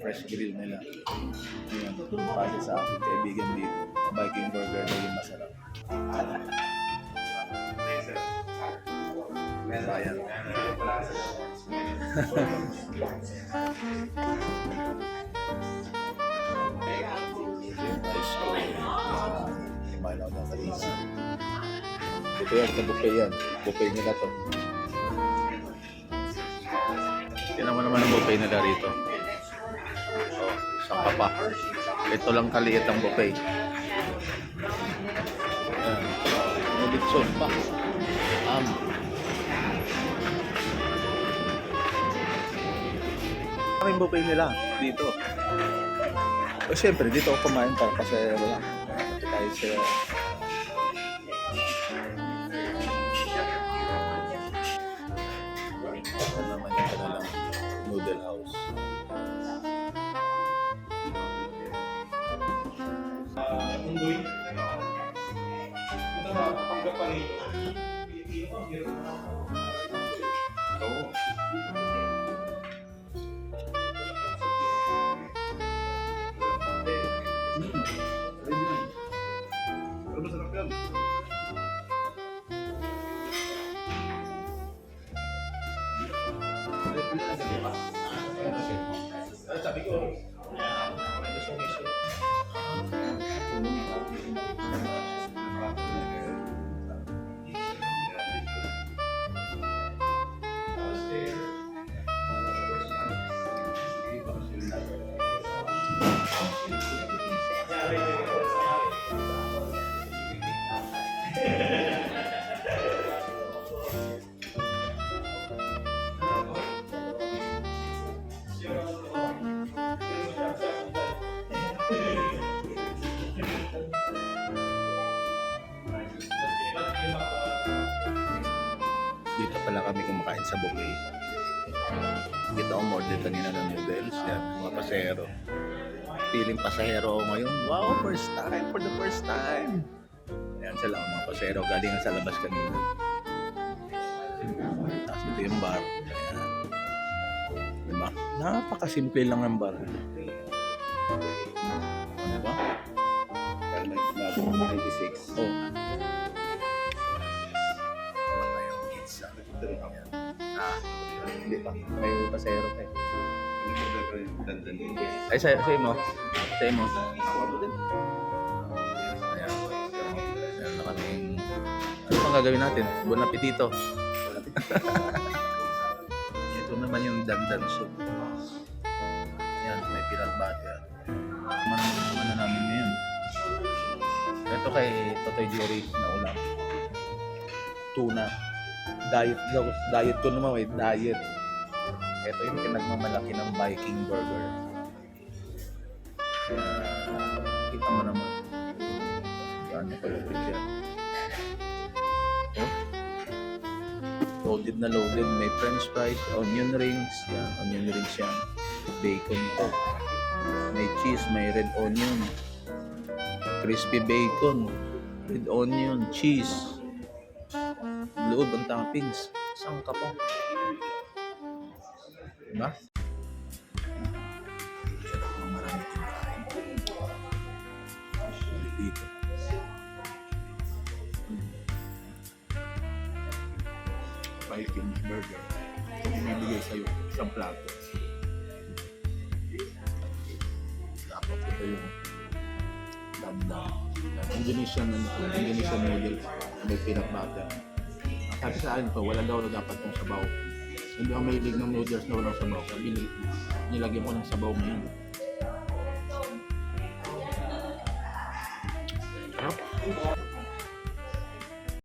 fresh grill nila. Ayan, para sa aking kaibigan dito. Viking burger na yung masarap. Sayang. Ito yan, sa buffet yan. Buffet nila to. Tignan mo naman ang buffet nila rito. Oh, isang kapa. Ito lang kaliit ang buffet. Ayan. Nabitson pa. Ang buffet nila dito. O siyempre, dito ako kumain para kasi wala. Kahit siya. Ano naman yung kanilang noodle house. Undoy. Ito na, panggapanay. Oo. Pero masarap yan. Sabi ko, Dito pala kami kumakain sa buffet. Dito ako order kanina ng noodles. Yan, mga pasahero. Feeling pasahero ako ngayon. Wow, first time, for the first time. Ayan sila ang mga pasahero. Galing sa labas kanina. Tapos ito yung bar. Ayan. Diba? Napakasimple lang ang bar. Diba? kaya may 96. Oh. Hindi pa. May pasahero pa eh. Ay, sa'yo mo. Sa'yo mo. Ayan. Ayan na kaming... Ano pang gagawin natin? Bon appetito. Ito naman yung dandan soup. Ayan, may peanut butter. Ano namin ngayon? Ito kay Totoy Jerry na ulam. Tuna. Diet ko naman, may diet. Ito yung pinagmamalaki ng Viking burger. Kita mo naman. Yan, nakalupit siya. Oh. Loaded na loaded. May french fries, onion rings. Yan, onion rings yan. Bacon to. May cheese, may red onion. Crispy bacon. Red onion, cheese. Loob ang toppings. Isang ka pa. Diba? Marami kinain. Dito. Viking burger. Ito binibigay sa'yo. Isang plato. Tapos ito yung damdam. Indonesian noodles. May peanut butter. Sabi sa akin po, wala daw na dapat yung sabaw. Hindi ako mahilig ng noodles na walang sabaw. Sabi, nilagyan ko ng sabaw ngayon. Sarap.